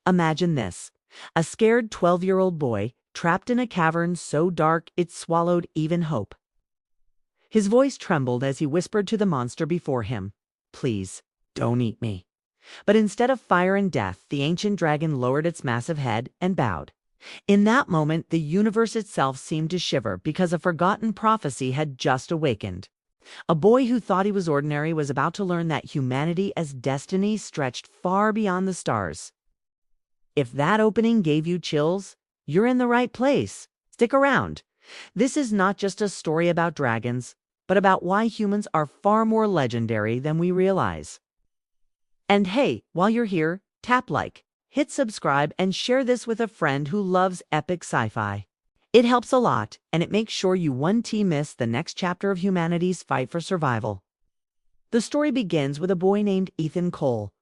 Imagine this. A scared 12-year-old boy trapped in a cavern so dark it swallowed even hope. His voice trembled as he whispered to the monster before him, "Please, don't eat me." But instead of fire and death, the ancient dragon lowered its massive head and bowed. In that moment, the universe itself seemed to shiver because a forgotten prophecy had just awakened. A boy who thought he was ordinary was about to learn that humanity as destiny stretched far beyond the stars. If that opening gave you chills, you're in the right place. Stick around. This is not just a story about dragons, but about why humans are far more legendary than we realize. And hey, while you're here, tap like, hit subscribe, and share this with a friend who loves epic sci-fi. It helps a lot, and it makes sure you won't miss the next chapter of humanity's fight for survival. The story begins with a boy named Ethan Cole,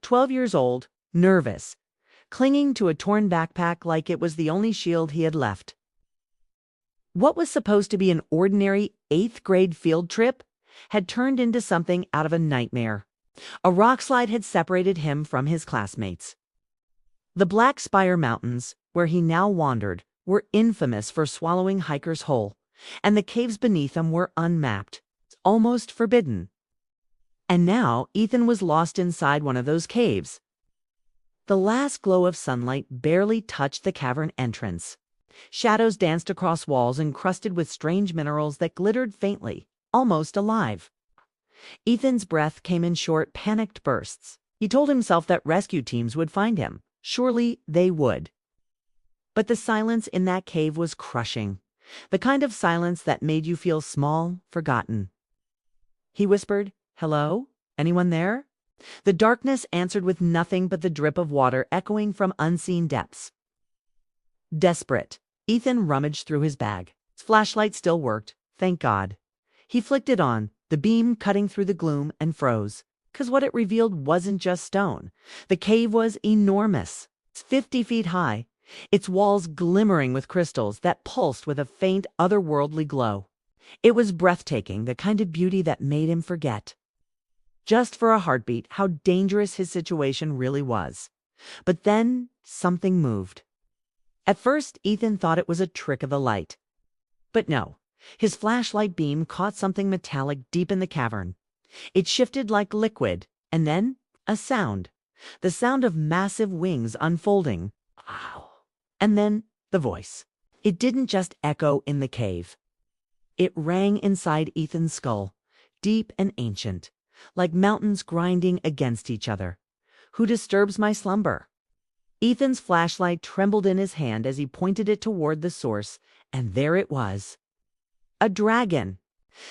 12 years old, nervous, clinging to a torn backpack like it was the only shield he had left. What was supposed to be an ordinary 8th grade field trip had turned into something out of a nightmare. A rock slide had separated him from his classmates. The Black Spire Mountains, where he now wandered, were infamous for swallowing hikers whole, and the caves beneath them were unmapped, almost forbidden. And now Ethan was lost inside one of those caves. The last glow of sunlight barely touched the cavern entrance. Shadows danced across walls encrusted with strange minerals that glittered faintly, almost alive. Ethan's breath came in short, panicked bursts. He told himself that rescue teams would find him. Surely they would. But the silence in that cave was crushing, the kind of silence that made you feel small, forgotten. He whispered, "Hello? Anyone there?" The darkness answered with nothing but the drip of water echoing from unseen depths. Desperate, Ethan rummaged through his bag. His flashlight still worked, thank God. He flicked it on, the beam cutting through the gloom, and froze. Because what it revealed wasn't just stone. The cave was enormous. It's 50 feet high, its walls glimmering with crystals that pulsed with a faint, otherworldly glow. It was breathtaking, the kind of beauty that made him forget, just for a heartbeat, how dangerous his situation really was. But then something moved. At first, Ethan thought it was a trick of the light. But no, his flashlight beam caught something metallic deep in the cavern. It shifted like liquid, and then a sound. The sound of massive wings unfolding. Wow. And then the voice. It didn't just echo in the cave. It rang inside Ethan's skull, deep and ancient, like mountains grinding against each other. "Who disturbs my slumber?" Ethan's flashlight trembled in his hand as he pointed it toward the source, and there it was. A dragon.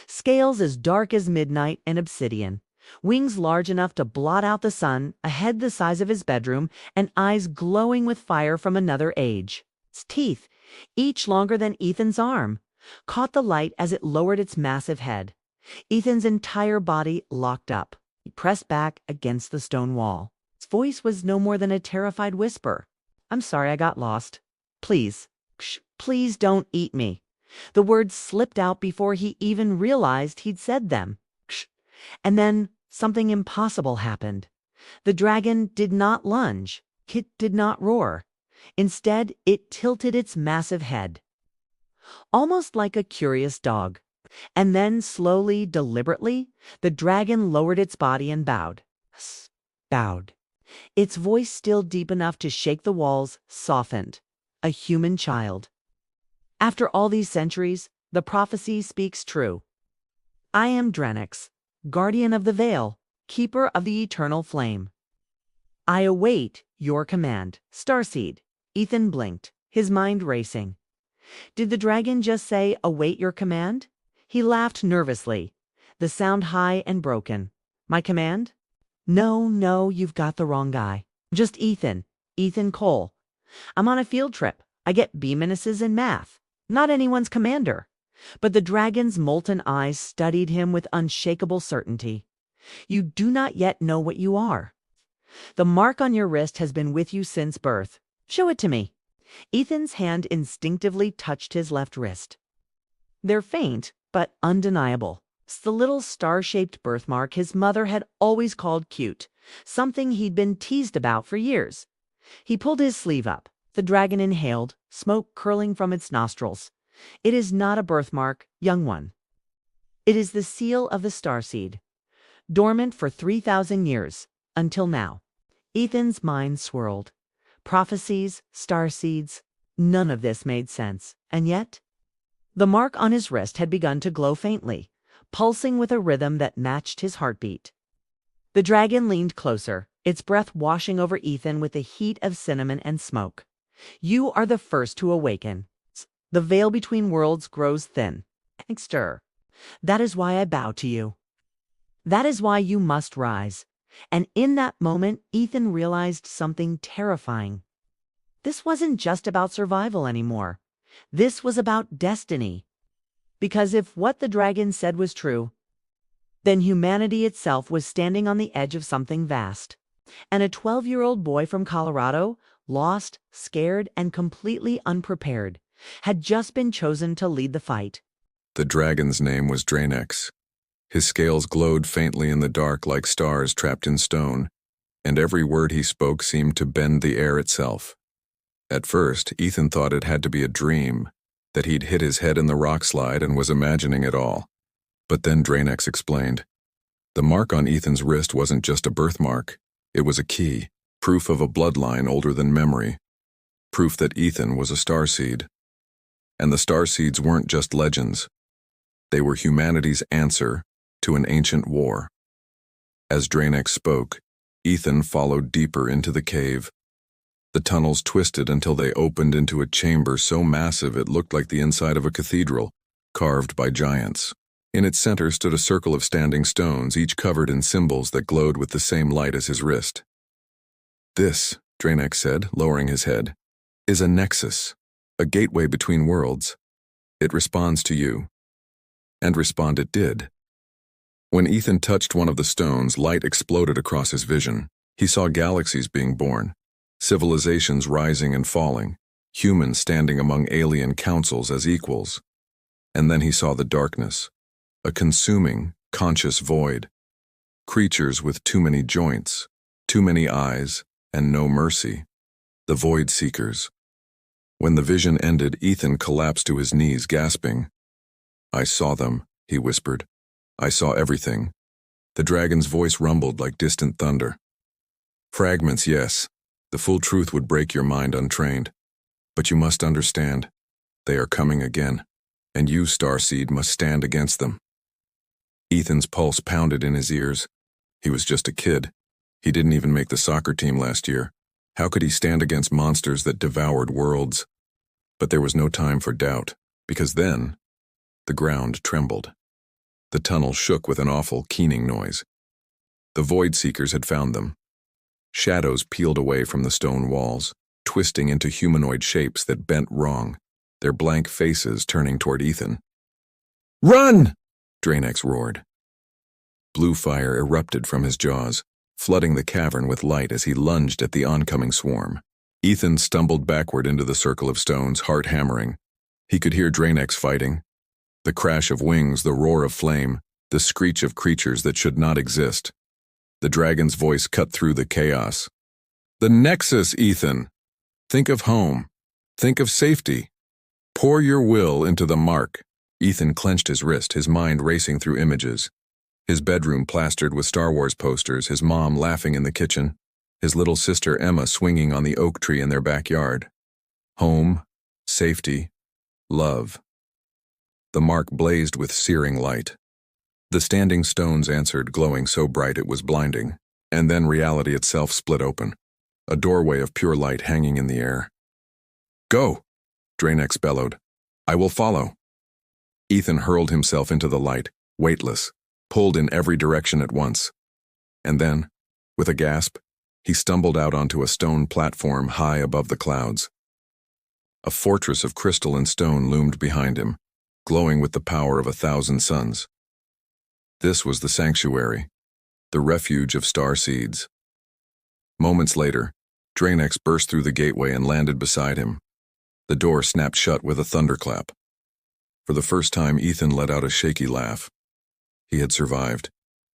Scales as dark as midnight and obsidian, wings large enough to blot out the sun, a head the size of his bedroom, and eyes glowing with fire from another age. Its teeth, each longer than Ethan's arm, caught the light as it lowered its massive head. Ethan's entire body locked up. He pressed back against the stone wall. Its voice was no more than a terrified whisper. "I'm sorry I got lost. Please, please don't eat me." The words slipped out before he even realized he'd said them. And then something impossible happened. The dragon did not lunge. It did not roar. Instead, it tilted its massive head, almost like a curious dog. And then slowly, deliberately, the dragon lowered its body and bowed. Bowed. Its voice, still deep enough to shake the walls, softened. A human child. After all these centuries, the prophecy speaks true. "I am Draenex, guardian of the veil, keeper of the eternal flame. I await your command." Starseed. Ethan blinked, his mind racing. Did the dragon just say, "Await your command"? He laughed nervously, the sound high and broken. "My command? No, you've got the wrong guy. Just Ethan Cole. I'm on a field trip. I get B-minuses in math. Not anyone's commander." But the dragon's molten eyes studied him with unshakable certainty. "You do not yet know what you are. The mark on your wrist has been with you since birth. Show it to me." Ethan's hand instinctively touched his left wrist. They're faint, but undeniable. It's the little star-shaped birthmark his mother had always called cute, something he'd been teased about for years. He pulled his sleeve up. The dragon inhaled, smoke curling from its nostrils. It is not a birthmark, young one. It is the seal of the starseed, dormant for 3,000 years, until now. Ethan's mind swirled. Prophecies, starseeds, none of this made sense. And yet, the mark on his wrist had begun to glow faintly, pulsing with a rhythm that matched his heartbeat. The dragon leaned closer, its breath washing over Ethan with the heat of cinnamon and smoke. You are the first to awaken. The veil between worlds grows thin. Stir. That is why I bow to you. That is why you must rise. And in that moment, Ethan realized something terrifying. This wasn't just about survival anymore. This was about destiny. Because if what the dragon said was true, then humanity itself was standing on the edge of something vast. And a 12-year-old boy from Colorado, lost, scared, and completely unprepared, had just been chosen to lead the fight. The dragon's name was Draenex. His scales glowed faintly in the dark like stars trapped in stone, and every word he spoke seemed to bend the air itself. At first, Ethan thought it had to be a dream, that he'd hit his head in the rock slide and was imagining it all. But then Draenex explained. The mark on Ethan's wrist wasn't just a birthmark. It was a key, proof of a bloodline older than memory, proof that Ethan was a starseed. And the starseeds weren't just legends. They were humanity's answer to an ancient war. As Draenex spoke, Ethan followed deeper into the cave. The tunnels twisted until they opened into a chamber so massive it looked like the inside of a cathedral, carved by giants. In its center stood a circle of standing stones, each covered in symbols that glowed with the same light as his wrist. This, Draenex said, lowering his head, is a nexus, a gateway between worlds. It responds to you. And respond it did. When Ethan touched one of the stones, light exploded across his vision. He saw galaxies being born, civilizations rising and falling, humans standing among alien councils as equals. And then he saw the darkness, a consuming, conscious void, creatures with too many joints, too many eyes, and no mercy, the void seekers. When the vision ended, Ethan collapsed to his knees, gasping. I saw them, he whispered. I saw everything. The dragon's voice rumbled like distant thunder. Fragments, yes. The full truth would break your mind untrained. But you must understand, they are coming again, and you, Starseed, must stand against them. Ethan's pulse pounded in his ears. He was just a kid. He didn't even make the soccer team last year. How could he stand against monsters that devoured worlds? But there was no time for doubt, because then the ground trembled. The tunnel shook with an awful, keening noise. The Void Seekers had found them. Shadows peeled away from the stone walls, twisting into humanoid shapes that bent wrong, their blank faces turning toward Ethan. Run! Draenex roared. Blue fire erupted from his jaws, flooding the cavern with light as he lunged at the oncoming swarm. Ethan stumbled backward into the circle of stones, heart hammering. He could hear Draenex fighting. The crash of wings, the roar of flame, the screech of creatures that should not exist. The dragon's voice cut through the chaos. The Nexus, Ethan! Think of home. Think of safety. Pour your will into the mark. Ethan clenched his wrist, his mind racing through images. His bedroom plastered with Star Wars posters, his mom laughing in the kitchen, his little sister Emma swinging on the oak tree in their backyard. Home, safety, love. The mark blazed with searing light. The standing stones answered, glowing so bright it was blinding, and then reality itself split open, a doorway of pure light hanging in the air. Go! Draenex bellowed. I will follow. Ethan hurled himself into the light, weightless, pulled in every direction at once. And then, with a gasp, he stumbled out onto a stone platform high above the clouds. A fortress of crystal and stone loomed behind him, glowing with the power of 1,000 suns. This was the sanctuary, the refuge of starseeds. Moments later, Draenex burst through the gateway and landed beside him. The door snapped shut with a thunderclap. For the first time, Ethan let out a shaky laugh. He had survived,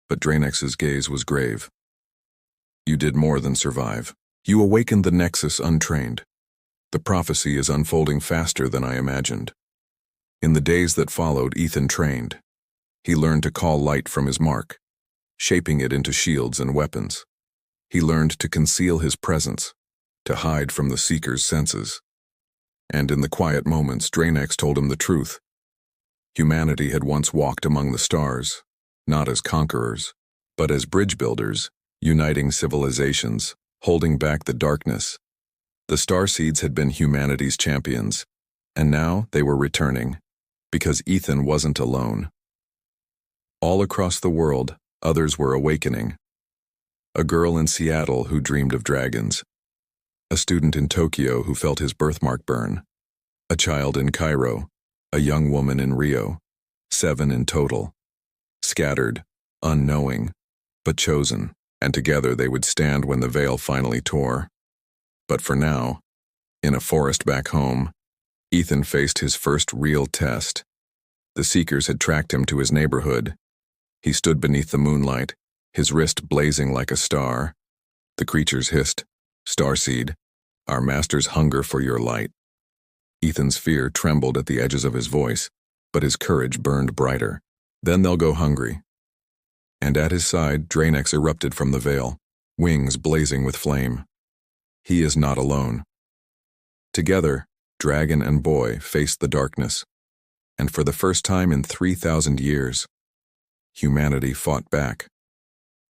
but Draenex's gaze was grave. You did more than survive. You awakened the Nexus untrained. The prophecy is unfolding faster than I imagined. In the days that followed, Ethan trained. He learned to call light from his mark, shaping it into shields and weapons. He learned to conceal his presence, to hide from the Seeker's senses. And in the quiet moments, Draenex told him the truth. Humanity had once walked among the stars, not as conquerors, but as bridge builders, uniting civilizations, holding back the darkness. The starseeds had been humanity's champions, and now they were returning, because Ethan wasn't alone. All across the world, others were awakening. A girl in Seattle who dreamed of dragons. A student in Tokyo who felt his birthmark burn. A child in Cairo. A young woman in Rio. 7 in total. Scattered, unknowing, but chosen, and together they would stand when the veil finally tore. But for now, in a forest back home, Ethan faced his first real test. The Seekers had tracked him to his neighborhood. He stood beneath the moonlight, his wrist blazing like a star. The creatures hissed, "Starseed, our master's hunger for your light." Ethan's fear trembled at the edges of his voice, but his courage burned brighter. "Then they'll go hungry." And at his side, Draenex erupted from the veil, wings blazing with flame. He is not alone. Together, dragon and boy faced the darkness, and for the first time in 3,000 years, humanity fought back.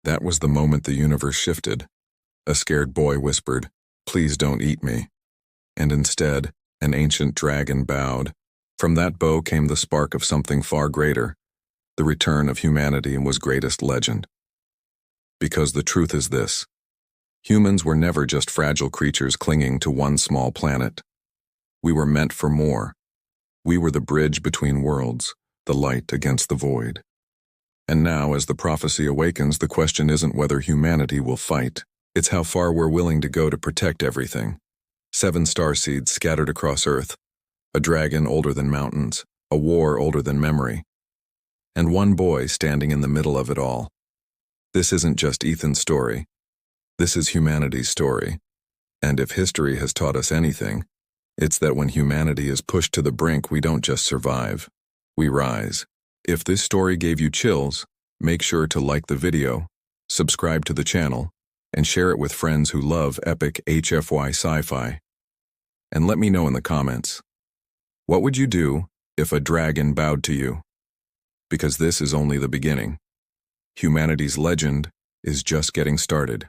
That was the moment the universe shifted. A scared boy whispered, "Please don't eat me." And instead, an ancient dragon bowed. From that bow came the spark of something far greater. The return of humanity was greatest legend. Because the truth is this: humans were never just fragile creatures clinging to one small planet. We were meant for more. We were the bridge between worlds, the light against the void. And now, as the prophecy awakens, the question isn't whether humanity will fight. It's how far we're willing to go to protect everything. 7 starseeds scattered across Earth. A dragon older than mountains. A war older than memory. And one boy standing in the middle of it all. This isn't just Ethan's story. This is humanity's story. And if history has taught us anything, it's that when humanity is pushed to the brink, we don't just survive. We rise. If this story gave you chills, make sure to like the video, subscribe to the channel, and share it with friends who love epic HFY sci-fi. And let me know in the comments, what would you do if a dragon bowed to you? Because this is only the beginning. Humanity's legend is just getting started.